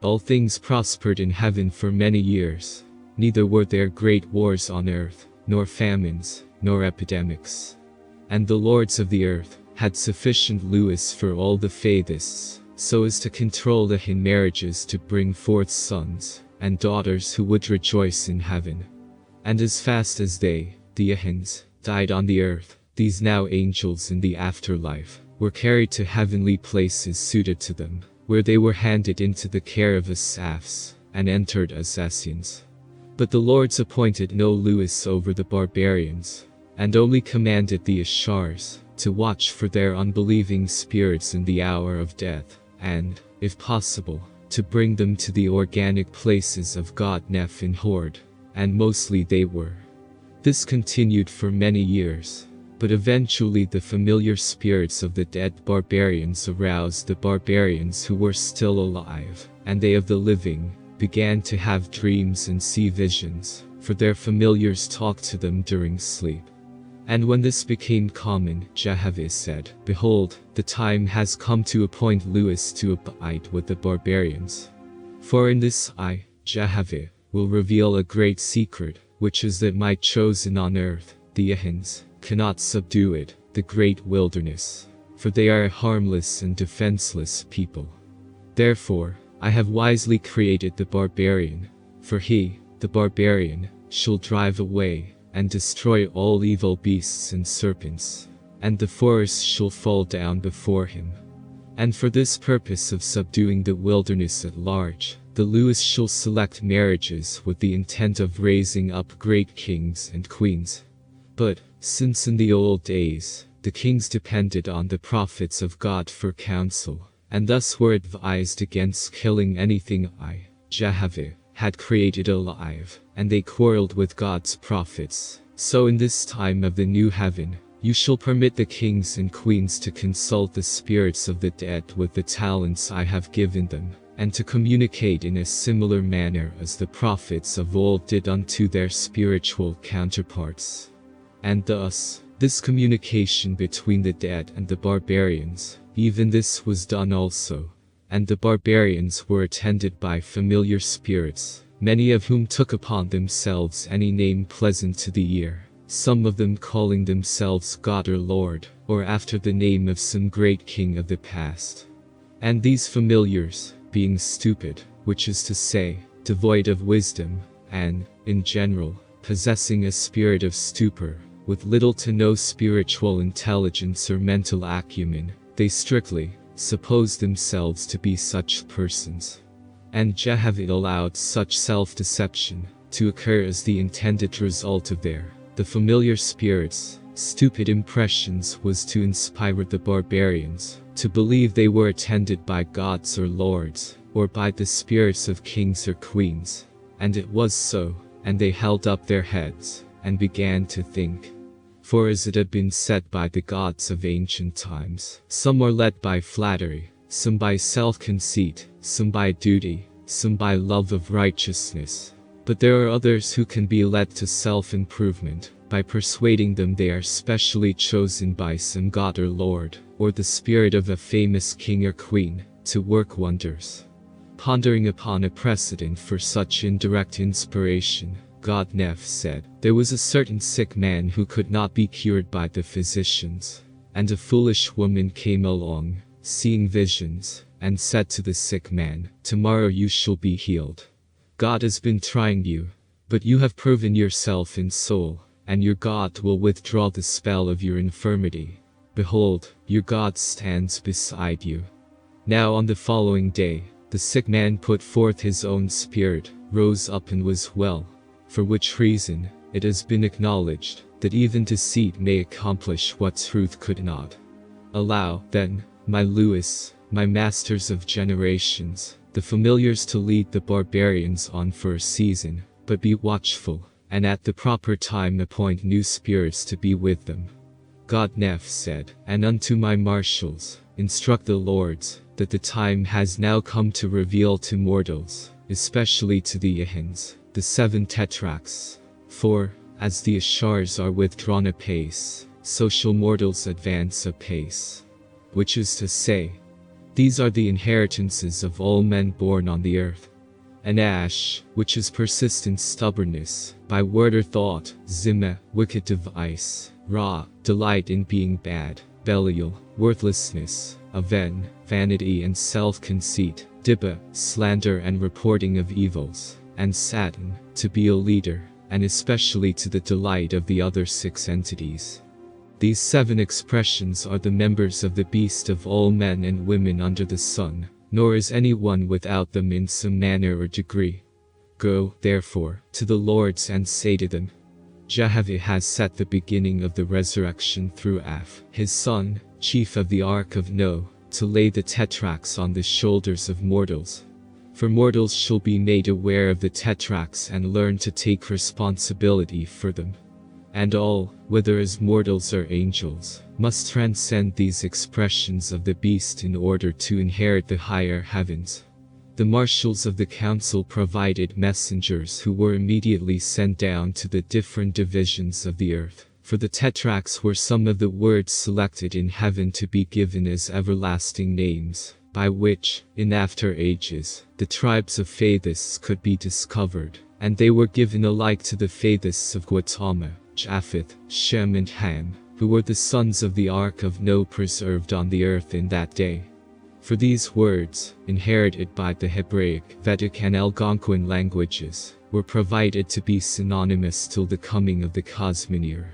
All things prospered in heaven for many years, neither were there great wars on earth, nor famines, nor epidemics. And the lords of the earth had sufficient Lewis for all the Faithists, so as to control the hin marriages to bring forth sons and daughters who would rejoice in heaven. And as fast as they, the Ahins, died on the earth, these now angels in the afterlife were carried to heavenly places suited to them, where they were handed into the care of Assaphs, and entered as Essenes. But the lords appointed no Lewis over the barbarians, and only commanded the Ashars to watch for their unbelieving spirits in the hour of death, and, if possible, to bring them to the organic places of God Neph in horde, and mostly they were. This continued for many years, but eventually the familiar spirits of the dead barbarians aroused the barbarians who were still alive, and they of the living began to have dreams and see visions, for their familiars talked to them during sleep. And when this became common, Jehovah said, "Behold, the time has come to appoint Lewis to abide with the barbarians. For in this I, Jehovah, will reveal a great secret, which is that my chosen on earth, the Ahins, cannot subdue it, the great wilderness, for they are a harmless and defenseless people. Therefore, I have wisely created the barbarian, for he, the barbarian, shall drive away and destroy all evil beasts and serpents, and the forest shall fall down before him. And for this purpose of subduing the wilderness at large, the Lewis shall select marriages with the intent of raising up great kings and queens. But, since in the old days, the kings depended on the prophets of God for counsel, and thus were advised against killing anything I, Jehovah, had created alive, and they quarreled with God's prophets, so in this time of the new heaven, you shall permit the kings and queens to consult the spirits of the dead with the talents I have given them, and to communicate in a similar manner as the prophets of old did unto their spiritual counterparts. And thus, this communication between the dead and the barbarians, even this was done also. And the barbarians were attended by familiar spirits, many of whom took upon themselves any name pleasant to the ear, some of them calling themselves God or Lord, or after the name of some great king of the past. And these familiars, being stupid, which is to say, devoid of wisdom, and, in general, possessing a spirit of stupor, with little to no spiritual intelligence or mental acumen, they strictly supposed themselves to be such persons. And Jehovah allowed such self-deception to occur as the intended result of the familiar spirits' stupid impressions was to inspire the barbarians to believe they were attended by gods or lords, or by the spirits of kings or queens. And it was so, and they held up their heads, and began to think. For as it had been said by the gods of ancient times, some are led by flattery, some by self-conceit, some by duty, some by love of righteousness. But there are others who can be led to self-improvement, by persuading them they are specially chosen by some god or lord, or the spirit of a famous king or queen, to work wonders. Pondering upon a precedent for such indirect inspiration, God Neph said, "There was a certain sick man who could not be cured by the physicians. And a foolish woman came along, seeing visions, and said to the sick man, 'Tomorrow you shall be healed. God has been trying you, but you have proven yourself in soul, and your God will withdraw the spell of your infirmity. Behold, your God stands beside you.' Now on the following day, the sick man put forth his own spirit, rose up and was well. For which reason, it has been acknowledged, that even deceit may accomplish what truth could not. Allow, then, my Lewis, my masters of generations, the familiars to lead the barbarians on for a season, but be watchful, and at the proper time appoint new spirits to be with them." God Neph said, "And unto my marshals, instruct the lords, that the time has now come to reveal to mortals, especially to the Ahins, the 7 tetrachs. For, as the Ashars are withdrawn apace, so shall mortals advance apace. Which is to say, These are the inheritances of all men born on the earth. And ash, which is persistent stubbornness, by word or thought, zimah, wicked device, ra, delight in being bad, belial, worthlessness, aven, vanity and self-conceit, dibba, slander and reporting of evils, and Satan, to be a leader, and especially to the delight of the other 6 entities. These 7 expressions are the members of the beast of all men and women under the sun, nor is any one without them in some manner or degree. Go, therefore, to the lords and say to them, Jehovah has set the beginning of the resurrection through Af, his son, chief of the ark of Noah, to lay the tetrarchs on the shoulders of mortals. For mortals shall be made aware of the tetrarchs and learn to take responsibility for them. And all, whether as mortals or angels, must transcend these expressions of the beast in order to inherit the higher heavens. The marshals of the council provided messengers who were immediately sent down to the different divisions of the earth, for the tetrarchs were some of the words selected in heaven to be given as everlasting names, by which, in after ages, the tribes of Faithists could be discovered, and they were given alike to the Faithists of Gautama, Japheth, Shem and Ham, who were the sons of the ark of Noah preserved on the earth in that day. For these words, inherited by the Hebraic, Vedic and Algonquin languages, were provided to be synonymous till the coming of the Cosminier.